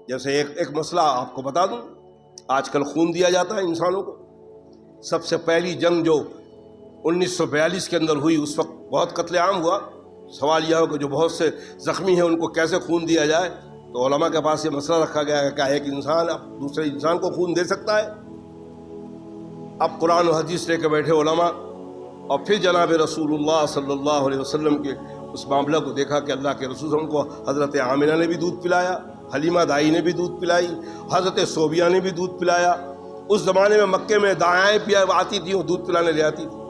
جیسے ایک مسئلہ آپ کو بتا دوں، آج کل خون دیا جاتا ہے انسانوں کو. سب سے پہلی جنگ جو 1942 کے اندر ہوئی، اس وقت بہت قتل عام ہوا. سوال یہ ہو کہ جو بہت سے زخمی ہیں ان کو کیسے خون دیا جائے، تو علماء کے پاس یہ مسئلہ رکھا گیا ہے کہ ایک انسان اب دوسرے انسان کو خون دے سکتا ہے؟ اب قرآن و حدیث لے کے بیٹھے علماء، اور پھر جناب رسول اللہ صلی اللہ علیہ وسلم کے اس معاملہ کو دیکھا کہ اللہ کے رسول ہم کو حضرت آمنہ نے بھی دودھ پلایا، حلیمہ دائی نے بھی دودھ پلائی، حضرت صوبیہ نے بھی دودھ پلایا. اس زمانے میں مکے میں دائیں آتی تھیں، وہ دودھ پلانے لے آتی تھی.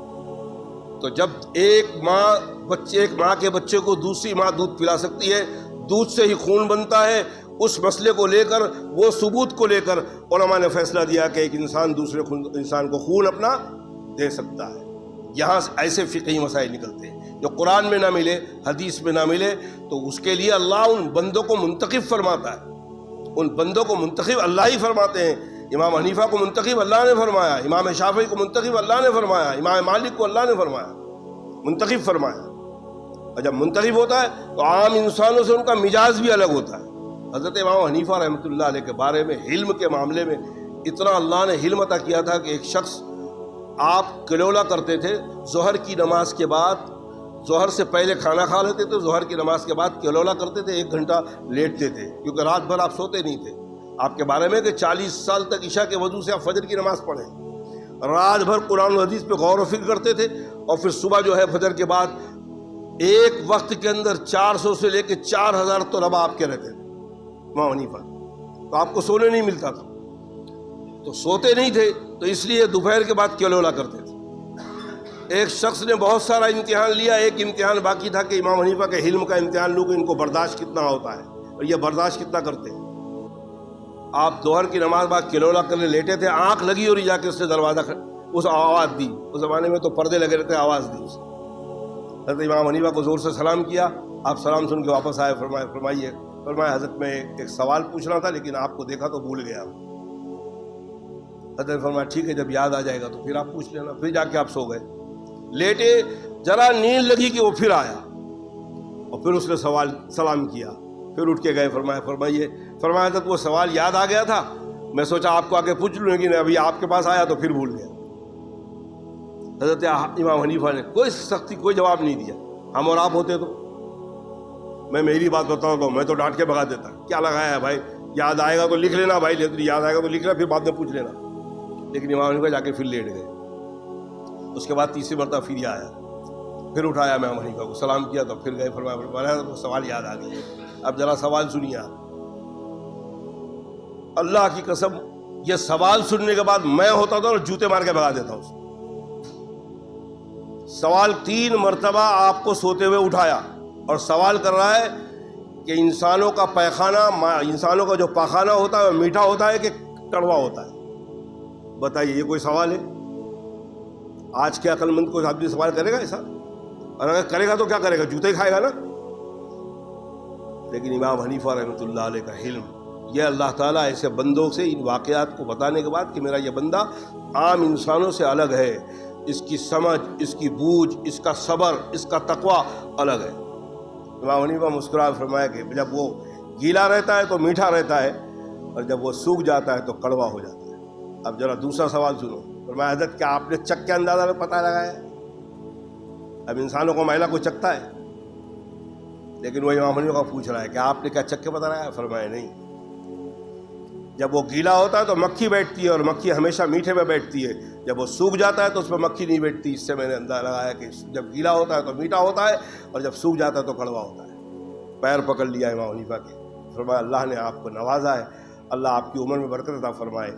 تو جب ایک ماں کے بچے کو دوسری ماں دودھ پلا سکتی ہے، دودھ سے ہی خون بنتا ہے، اس مسئلے کو لے کر، وہ ثبوت کو لے کر علماء نے فیصلہ دیا کہ ایک انسان دوسرے انسان کو خون اپنا دے سکتا ہے. یہاں ایسے فقہی مسائل نکلتے ہیں جو قرآن میں نہ ملے، حدیث میں نہ ملے، تو اس کے لیے اللہ ان بندوں کو منتخب فرماتا ہے. ان بندوں کو منتخب اللہ ہی فرماتے ہیں. امام حنیفہ کو منتخب اللہ نے فرمایا، امام شافعی کو منتخب اللہ نے فرمایا، امام مالک کو اللہ نے فرمایا، منتخب فرمایا. اور جب منتخب ہوتا ہے تو عام انسانوں سے ان کا مزاج بھی الگ ہوتا ہے. حضرت امام حنیفہ رحمۃ اللہ علیہ کے بارے میں علم کے معاملے میں اتنا اللہ نے علم عطا کیا تھا کہ ایک شخص، آپ کلولہ کرتے تھے ظہر کی نماز کے بعد، ظہر سے پہلے کھانا کھا لیتے تھے، ظہر کی نماز کے بعد کلولہ کرتے تھے، 1 گھنٹہ لیٹتے تھے، کیونکہ رات بھر آپ سوتے نہیں تھے. آپ کے بارے میں کہ 40 سال تک عشاء کے وضو سے آپ فجر کی نماز پڑھیں، رات بھر قرآن و حدیث پہ غور و فکر کرتے تھے، اور پھر صبح جو ہے فجر کے بعد ایک وقت کے اندر 400 سے لے کے 4000 طلباء آپ کے رہتے تھے امام حنیفہ. تو آپ کو سونے نہیں ملتا تھا، تو سوتے نہیں تھے، تو اس لیے دوپہر کے بعد کلولہ کرتے تھے. ایک شخص نے بہت سارا امتحان لیا، ایک امتحان باقی تھا کہ امام حنیفہ کے علم کا امتحان لوں کہ ان کو برداشت کتنا ہوتا ہے اور یہ برداشت کتنا کرتے ہیں. آپ ظہر کی نماز بعد کلولہ کرنے لیٹے تھے، آنکھ لگی اور جا کے اس نے دروازہ اس آواز دی. اس زمانے میں تو پردے لگے رہتے، آواز دی اس نے. حضرت امام حنیفہ کو زور سے سلام کیا، آپ سلام سن کے واپس آئے. فرمایا حضرت میں ایک سوال پوچھنا تھا لیکن آپ کو دیکھا تو بھول گیا. حضرت فرمایا ٹھیک ہے، جب یاد آ جائے گا تو پھر آپ پوچھ لینا. پھر جا کے آپ سو گئے. لیٹے، ذرا نیند لگی کہ وہ پھر آیا اور پھر اس نے سلام کیا، پھر اٹھ کے گئے. فرمایا حضرت وہ سوال یاد آ گیا تھا، میں سوچا آپ کو آ کے پوچھ لوں، لیکن ابھی آپ کے پاس آیا تو پھر بھول گیا. حضرت امام حنیفہ نے کوئی سختی، کوئی جواب نہیں دیا. ہم اور آپ ہوتے تو میں میری بات بتاؤں تو میں تو ڈانٹ کے بھگا دیتا، کیا لگایا ہے بھائی، یاد آئے گا تو لکھ لینا بھائی، یاد آئے گا تو لکھ لینا، پھر بعد میں پوچھ لینا. لیکن امام حنیفہ جا کے پھر لیٹ گئے. اس کے بعد تیسری مرتبہ پھر یہ آیا، پھر اٹھایا امام حنیفہ کو، سلام کیا تو پھر گئے. فرمایا سوال یاد آ گیا. اب ذرا سوال سنیے آپ. اللہ کی قسم، یہ سوال سننے کے بعد میں ہوتا تھا اور جوتے مار کے بھگا دیتا ہوں. سوال 3 مرتبہ آپ کو سوتے ہوئے اٹھایا اور سوال کر رہا ہے کہ انسانوں کا پیخانہ، انسانوں کا جو پاخانہ ہوتا ہے وہ میٹھا ہوتا ہے کہ کڑوا ہوتا ہے؟ بتائیے، یہ کوئی سوال ہے؟ آج کے عقل مند کوئی آدمی سوال کرے گا ایسا؟ اور اگر کرے گا تو کیا کرے گا؟ جوتے ہی کھائے گا نا. لیکن امام حنیفہ رحمۃ اللہ علیہ کا علم، یہ اللہ تعالیٰ ایسے بندوں سے ان واقعات کو بتانے کے بعد کہ میرا یہ بندہ عام انسانوں سے الگ ہے، اس کی سمجھ، اس کی بوجھ، اس کا صبر، اس کا تقوی الگ ہے. امام حنیفہ مسکرا فرمایا کہ جب وہ گیلا رہتا ہے تو میٹھا رہتا ہے، اور جب وہ سوکھ جاتا ہے تو کڑوا ہو جاتا ہے. اب ذرا دوسرا سوال سنو. فرمایا حضرت کیا آپ نے چک کے اندازہ میں پتہ لگایا ہے؟ اب انسانوں کو میلا کوئی چکتا ہے، لیکن وہ امام حنیفہ پوچھ رہا ہے کہ آپ نے کیا چک کے پتہ لگایا؟ فرمایا نہیں. جب وہ گیلا ہوتا ہے تو مکھی بیٹھتی ہے، اور مکھی ہمیشہ میٹھے میں بیٹھتی ہے. جب وہ سوکھ جاتا ہے تو اس میں مکھی نہیں بیٹھتی. اس سے میں نے اندازہ لگایا کہ جب گیلا ہوتا ہے تو میٹھا ہوتا ہے، اور جب سوکھ جاتا ہے تو کڑوا ہوتا ہے. پیر پکڑ لیا امام حنیفہ کے. فرمایا اللہ نے آپ کو نوازا ہے، اللہ آپ کی عمر میں برکت عطا فرمائے.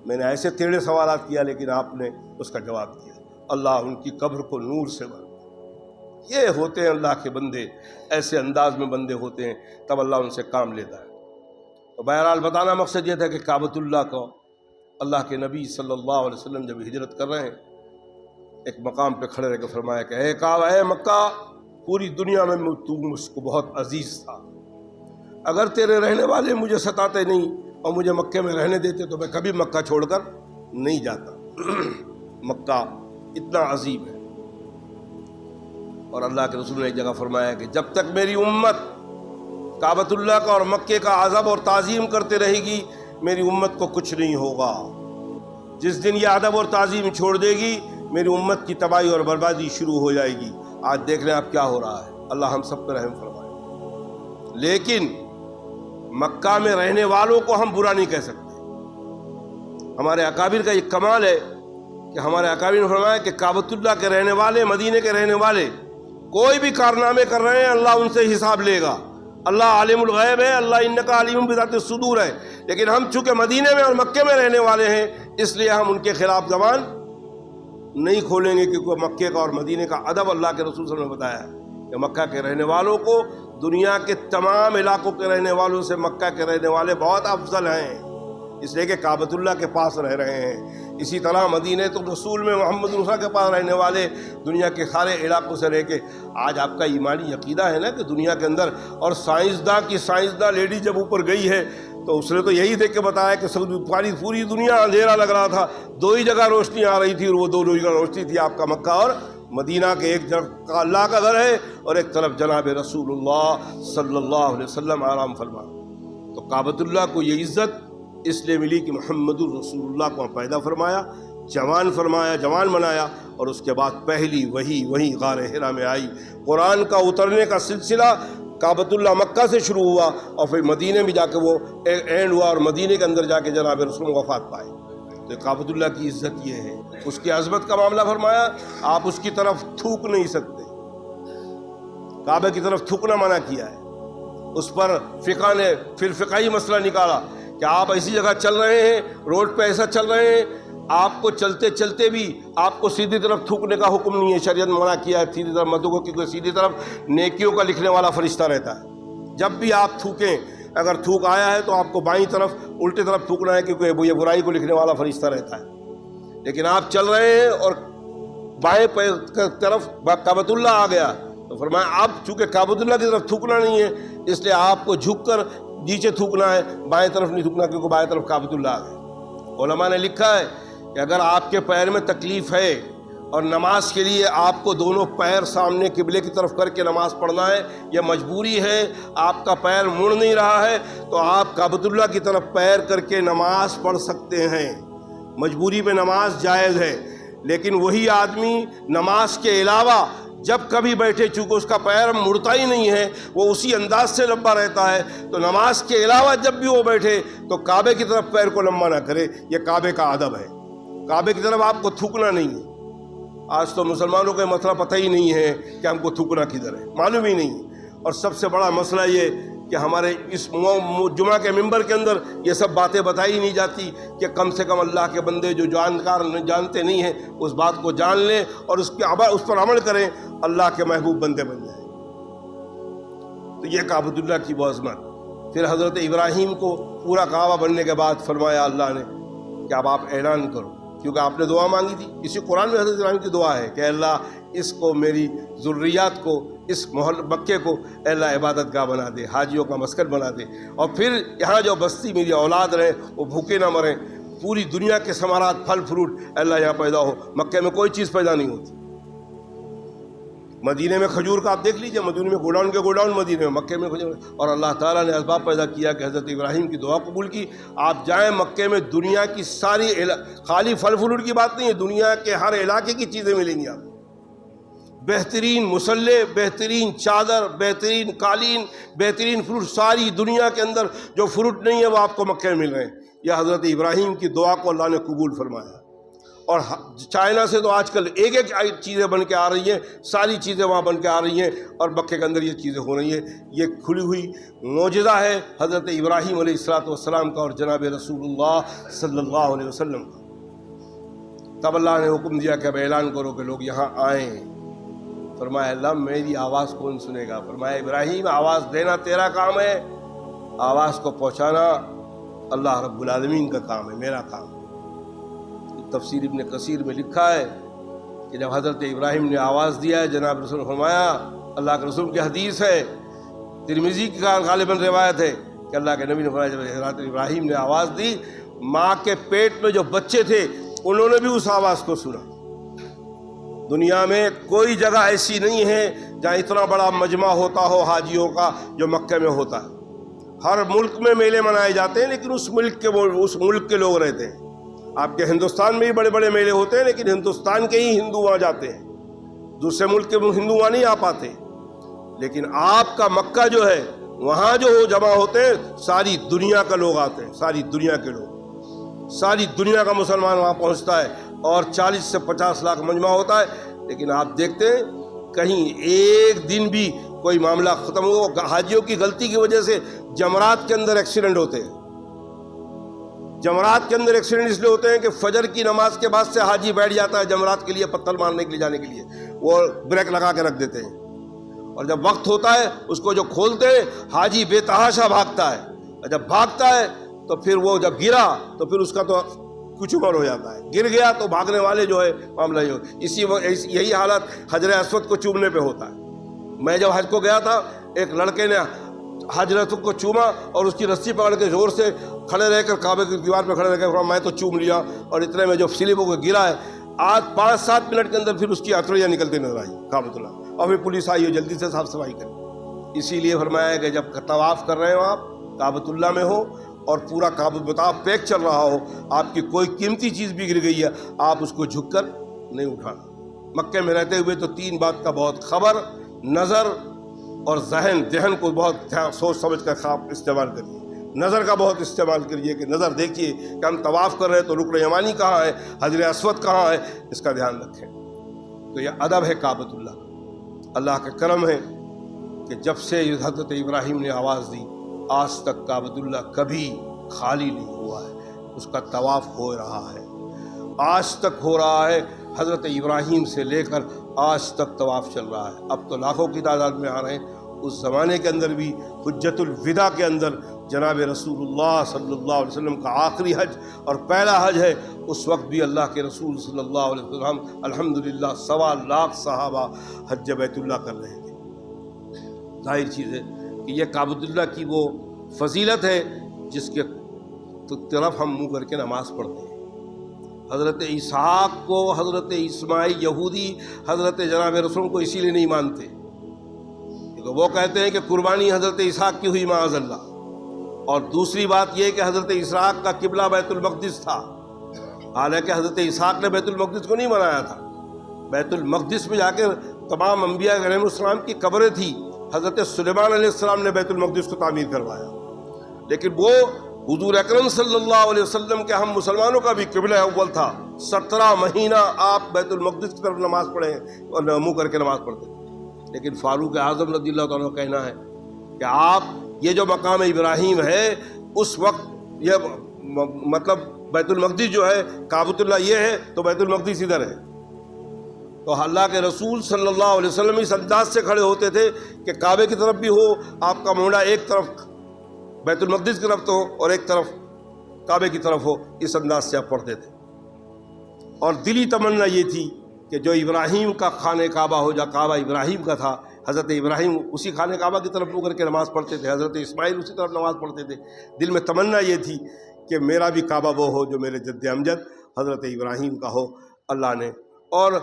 میں نے ایسے ٹیڑھے سوالات کیا لیکن آپ نے اس کا جواب دیا. اللہ ان کی قبر کو نور سے بھر. یہ ہوتے ہیں اللہ کے بندے، ایسے انداز میں بندے ہوتے ہیں، تب اللہ ان سے کام لیتا ہے. تو بہرحال بتانا مقصد یہ تھا کہ کعبۃ اللہ کو اللہ کے نبی صلی اللہ علیہ وسلم جب ہجرت کر رہے ہیں، ایک مقام پہ کھڑے رہ کے فرمایا کہ اے کعبہ، اے مکہ، پوری دنیا میں تو مجھ کو بہت عزیز تھا. اگر تیرے رہنے والے مجھے ستاتے نہیں اور مجھے مکے میں رہنے دیتے تو میں کبھی مکہ چھوڑ کر نہیں جاتا. مکہ اتنا عظیم ہے. اور اللہ کے رسول نے ایک جگہ فرمایا کہ جب تک میری امت کعبۃ اللہ کا اور مکے کا ادب اور تعظیم کرتے رہے گی، میری امت کو کچھ نہیں ہوگا۔ جس دن یہ ادب اور تعظیم چھوڑ دے گی، میری امت کی تباہی اور بربادی شروع ہو جائے گی۔ آج دیکھ لیں آپ کیا ہو رہا ہے، اللہ ہم سب پر رحم فرمائے۔ لیکن مکہ میں رہنے والوں کو ہم برا نہیں کہہ سکتے۔ ہمارے اکابر کا یہ کمال ہے کہ ہمارے اکابر نے فرمایا کہ کعبۃ اللہ کے رہنے والے، مدینے کے رہنے والے کوئی بھی کارنامے کر رہے ہیں، اللہ ان سے حساب لے گا۔ اللہ عالم الغیب ہے، اللہ انکا علیم بذات الصدور ہے، لیکن ہم چونکہ مدینے میں اور مکے میں رہنے والے ہیں، اس لیے ہم ان کے خلاف زبان نہیں کھولیں گے، کیونکہ مکے کا اور مدینے کا ادب اللہ کے رسول صلی اللہ علیہ وسلم نے بتایا ہے کہ مکہ کے رہنے والوں کو دنیا کے تمام علاقوں کے رہنے والوں سے مکہ کے رہنے والے بہت افضل ہیں، اس لیے کہ کعبۃ اللہ کے پاس رہ رہے ہیں۔ اسی طرح مدینہ تو رسول میں محمد رسول کے پاس رہنے والے دنیا کے سارے علاقوں سے رہ کے، آج آپ کا ایمانی عقیدہ ہے نا کہ دنیا کے اندر، اور سائنسداں لیڈی جب اوپر گئی ہے تو اس نے تو یہی دیکھ کے بتایا کہ پوری دنیا اندھیرا لگ رہا تھا، دو ہی جگہ روشنی آ رہی تھی، اور وہ دو جگہ روشنی تھی آپ کا مکہ اور مدینہ کے، ایک طرف اللہ کا گھر ہے اور ایک طرف جناب رسول اللہ صلی اللہ علیہ وسلم آرام فرما۔ تو کعبۃ اللہ کو یہ عزت اس لیے ملی کہ محمد الرسول اللہ کو پیدا فرمایا، جوان بنایا، اور اس کے بعد پہلی وہی غار حرا میں آئی۔ قرآن کا اترنے کا سلسلہ کعبۃ اللہ مکہ سے شروع ہوا، اور پھر مدینے میں جا کے وہ اینڈ ہوا، اور مدینے کے اندر جا کے جناب رسول وفات پائے۔ تو کعبۃ اللہ کی عزت یہ ہے، اس کی عظمت کا معاملہ فرمایا، آپ اس کی طرف تھوک نہیں سکتے، کعبہ کی طرف تھوکنا منع کیا ہے۔ اس پر فقہ نے پھر فقہی مسئلہ نکالا کہ آپ ایسی جگہ چل رہے ہیں، روڈ پہ ایسا چل رہے ہیں، آپ کو چلتے چلتے بھی آپ کو سیدھی طرف تھوکنے کا حکم نہیں ہے، شریعت منع کیا ہے سیدھی طرف مت تھوکو، کیونکہ سیدھی طرف نیکیوں کا لکھنے والا فرشتہ رہتا ہے۔ جب بھی آپ تھوکیں، اگر تھوک آیا ہے تو آپ کو بائیں طرف الٹے طرف تھوکنا ہے، کیونکہ یہ برائی کو لکھنے والا فرشتہ رہتا ہے۔ لیکن آپ چل رہے ہیں اور بائیں طرف کعبۃ اللہ آ گیا تو فرمایا اب چونکہ کعبۃ اللہ کی طرف تھوکنا نہیں ہے، اس لیے آپ کو جھک کر نیچے تھوکنا ہے، بائیں طرف نہیں تھوکنا، کیونکہ بائیں طرف کعبۃ اللہ آ گئے۔ علماء نے لکھا ہے کہ اگر آپ کے پیر میں تکلیف ہے اور نماز کے لیے آپ کو دونوں پیر سامنے قبلے کی طرف کر کے نماز پڑھنا ہے، یا مجبوری ہے آپ کا پیر مڑ نہیں رہا ہے، تو آپ کعبۃ اللہ کی طرف پیر کر کے نماز پڑھ سکتے ہیں۔ مجبوری میں نماز جائز ہے، لیکن وہی آدمی نماز کے علاوہ جب کبھی بیٹھے، چونکہ اس کا پیر مڑتا ہی نہیں ہے، وہ اسی انداز سے لمبا رہتا ہے، تو نماز کے علاوہ جب بھی وہ بیٹھے تو کعبے کی طرف پیر کو لمبا نہ کرے۔ یہ کعبے کا ادب ہے، کعبے کی طرف آپ کو تھوکنا نہیں ہے۔ آج تو مسلمانوں کو مسئلہ پتہ ہی نہیں ہے کہ ہم کو تھوکنا کدھر ہے، معلوم ہی نہیں ہے۔ اور سب سے بڑا مسئلہ یہ کہ ہمارے اس جمعہ کے ممبر کے اندر یہ سب باتیں بتائی نہیں جاتی کہ کم سے کم اللہ کے بندے جو جانتے نہیں ہیں اس بات کو جان لیں اور اس پر عمل کریں، اللہ کے محبوب بندے بن جائیں۔ تو یہ کعبۃ اللہ کی وہ عظمت۔ پھر حضرت ابراہیم کو پورا کعبہ بننے کے بعد فرمایا اللہ نے کہ اب آپ اعلان کرو، کیونکہ آپ نے دعا مانگی تھی۔ اسی قرآن میں حضرت ابراہیم کی دعا ہے کہ اللہ اس کو، میری ذریات کو، اس مکے کو اے اللہ عبادت گاہ بنا دے، حاجیوں کا مسکن بنا دے، اور پھر یہاں جو بستی میری اولاد رہے وہ بھوکے نہ مریں، پوری دنیا کے ثمرات پھل فروٹ اے اللہ یہاں پیدا ہو۔ مکے میں کوئی چیز پیدا نہیں ہوتی، مدینے میں کھجور کا آپ دیکھ لیجئے، مدینے میں گوڈاؤن کے گوڈاؤن، مدینے میں، مکے میں کھجور، اور اللہ تعالیٰ نے اسباب پیدا کیا کہ حضرت ابراہیم کی دعا قبول کی۔ آپ جائیں مکے میں، دنیا کی ساری خالی پھل فروٹ کی بات نہیں ہے، دنیا کے ہر علاقے کی چیزیں ملیں گی آپ کو، بہترین مسلح، بہترین چادر، بہترین قالین، بہترین فروٹ، ساری دنیا کے اندر جو فروٹ نہیں ہے وہ آپ کو مکے میں مل رہے ہیں۔ یہ حضرت ابراہیم کی دعا کو اللہ نے قبول فرمایا۔ اور چائنا سے تو آج کل ایک چیزیں بن کے آ رہی ہیں، ساری چیزیں وہاں بن کے آ رہی ہیں، اور مکے کے اندر یہ چیزیں ہو رہی ہیں۔ یہ کھلی ہوئی معجزہ ہے حضرت ابراہیم علیہ السلام کا اور جناب رسول اللہ صلی اللہ علیہ وسلم کا۔ تب اللہ نے حکم دیا کہ اب اعلان کرو کہ لوگ یہاں آئیں۔ فرمایا اللہ میری آواز کون سنے گا؟ فرمایا ابراہیم آواز دینا تیرا کام ہے، آواز کو پہنچانا اللہ رب العالمین کا کام ہے، میرا کام ہے۔ تفسیر ابن کثیر میں لکھا ہے کہ جب حضرت ابراہیم نے آواز دیا ہے، جناب رسول فرمایا، اللہ کے رسول کی حدیث ہے، ترمذی کی غالباً روایت ہے کہ اللہ کے نبی نے فرمایا جب حضرت ابراہیم نے آواز دی، ماں کے پیٹ میں جو بچے تھے انہوں نے بھی اس آواز کو سنا۔ دنیا میں کوئی جگہ ایسی نہیں ہے جہاں اتنا بڑا مجمع ہوتا ہو حاجیوں کا جو مکہ میں ہوتا ہے. ہر ملک میں میلے منائے جاتے ہیں لیکن اس ملک کے لوگ رہتے ہیں. آپ کے ہندوستان میں بھی بڑے بڑے میلے ہوتے ہیں لیکن ہندوستان کے ہی ہندو وہاں جاتے ہیں, دوسرے ملک کے ہندو وہاں نہیں آ پاتے. لیکن آپ کا مکہ جو ہے وہاں جو جمع ہوتے ہیں ساری دنیا کا لوگ آتے ہیں, ساری دنیا کے لوگ, ساری دنیا کا مسلمان وہاں پہنچتا ہے اور 40 سے 50 لاکھ مجمع ہوتا ہے. لیکن آپ دیکھتے ہیں کہیں ایک دن بھی کوئی معاملہ ختم ہو. حاجیوں کی غلطی کی وجہ سے جمرات کے اندر ایکسیڈنٹ ہوتے ہیں. جمرات کے اندر ایکسیڈنٹ اس لیے ہوتے ہیں کہ فجر کی نماز کے بعد سے حاجی بیٹھ جاتا ہے جمرات کے لیے, پتھر مارنے کے لیے جانے کے لیے, وہ بریک لگا کے رکھ دیتے ہیں, اور جب وقت ہوتا ہے اس کو جو کھولتے ہیں حاجی بے تحاشا بھاگتا ہے, اور جب بھاگتا ہے تو پھر وہ جب گرا تو پھر اس کا تو کچھ عمر ہو جاتا ہے, گر گیا تو بھاگنے والے جو ہے معاملہ یہی حالت حجر اسود کو چومنے پہ ہوتا ہے. میں جب حج کو گیا تھا ایک لڑکے نے حجر اسود کو چوما اور اس کی رسی پکڑ کے زور سے کھڑے رہ کر کعبے کی دیوار پہ کھڑے رہ کر میں تو چوم لیا, اور اتنے میں جو سلیب ہو کے گرا ہے آج 5-7 منٹ کے اندر پھر اس کی ہتھوڑیاں نکلتی نظر آئی کعبۃ اللہ, اور پھر پولیس آئی ہو جلدی سے صاف صفائی کری. اسی لیے فرمایا ہے کہ جب طواف کر رہے ہو آپ کعبۃ اللہ میں ہو اور پورا کعبہ پیک چل رہا ہو, آپ کی کوئی قیمتی چیز بھی گر گئی ہے آپ اس کو جھک کر نہیں اٹھانا. مکے میں رہتے ہوئے تو 3 بات کا بہت خبر, نظر اور ذہن کو بہت سوچ سمجھ کر خواب استعمال کریے. نظر کا بہت استعمال کریے کہ نظر دیکھیے کہ ہم طواف کر رہے ہیں تو رکن یمانی کہاں ہے, حجر اسود کہاں ہے, اس کا دھیان رکھیں. تو یہ ادب ہے کعبۃ اللہ. اللہ کا کرم ہے کہ جب سے حضرت ابراہیم نے آواز دی آج تک کعبۃ اللہ کبھی خالی نہیں ہوا ہے, اس کا طواف ہو رہا ہے, آج تک ہو رہا ہے. حضرت ابراہیم سے لے کر آج تک طواف چل رہا ہے. اب تو لاکھوں کی تعداد میں آ رہے ہیں. اس زمانے کے اندر بھی حجۃ الوداع کے اندر جناب رسول اللہ صلی اللہ علیہ وسلم کا آخری حج اور پہلا حج ہے, اس وقت بھی اللہ کے رسول صلی اللہ علیہ وسلم الحمدللہ 1.25 لاکھ صحابہ حج بیت اللہ کر رہے تھے. ظاہر چیز ہے کہ یہ کعبۃ اللہ کی وہ فضیلت ہے جس کے طرف ہم منہ کر کے نماز پڑھتے ہیں. حضرت اسحاق کو حضرت اسماعیل یہودی حضرت جناب رسول کو اسی لیے نہیں مانتے کیونکہ وہ کہتے ہیں کہ قربانی حضرت اسحاق کی ہوئی معاذ اللہ. اور دوسری بات یہ کہ حضرت اسحاق کا قبلہ بیت المقدس تھا, حالانکہ حضرت اسحاق نے بیت المقدس کو نہیں بنایا تھا. بیت المقدس میں جا کے تمام انبیاء علیہ السلام کی قبریں تھی. حضرت سلیمان علیہ السلام نے بیت المقدس کو تعمیر کروایا, لیکن وہ حضور اکرم صلی اللہ علیہ وسلم کے ہم مسلمانوں کا بھی قبلہ اول تھا. 17 مہینہ آپ بیت المقدس کی طرف نماز پڑھیں اور منہ کر کے نماز پڑھتے. لیکن فاروق اعظم رضی اللہ تعالیٰ کا کہنا ہے کہ آپ یہ جو مقام ابراہیم ہے اس وقت یہ مطلب بیت المقدس جو ہے کعبۃ اللہ یہ ہے تو بیت المقدس ادھر ہے. تو اللہ کے رسول صلی اللہ علیہ وسلم اس انداز سے کھڑے ہوتے تھے کہ کعبے کی طرف بھی ہو آپ کا منڈا ایک طرف بیت المقدس کی طرف تو اور ایک طرف کعبے کی طرف ہو, اس انداز سے آپ پڑھتے تھے. اور دلی تمنا یہ تھی کہ جو ابراہیم کا خانہ کعبہ ہو, جا کعبہ ابراہیم کا تھا, حضرت ابراہیم اسی خانہ کعبہ کی طرف منہ کر کے نماز پڑھتے تھے, حضرت اسماعیل اسی طرف نماز پڑھتے تھے. دل میں تمنا یہ تھی کہ میرا بھی کعبہ وہ ہو جو میرے جد امجد حضرت ابراہیم کا ہو. اللہ نے اور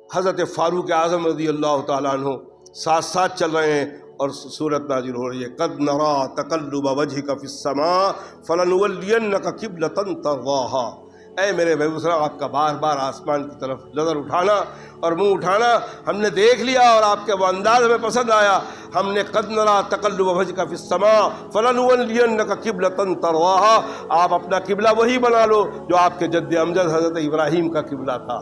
حضرت فاروق اعظم رضی اللہ تعالیٰ عنہ ساتھ ساتھ چل رہے ہیں اور صورت نازل ہو رہی ہے. قد نرا تقلب وجهك في السماء فلنولينك قبلة ترضاها. اے میرے محبوب صلی اللہ علیہ وسلم, آپ کا بار بار آسمان کی طرف نظر اٹھانا اور منہ اٹھانا ہم نے دیکھ لیا اور آپ کے وہ انداز ہمیں پسند آیا. ہم نے قد نرا تقلب وجهك في السماء فلنولينك قبلة ترضاها. آپ اپنا قبلہ وہی بنا لو جو آپ کے جد امجد حضرت ابراہیم کا قبلہ تھا.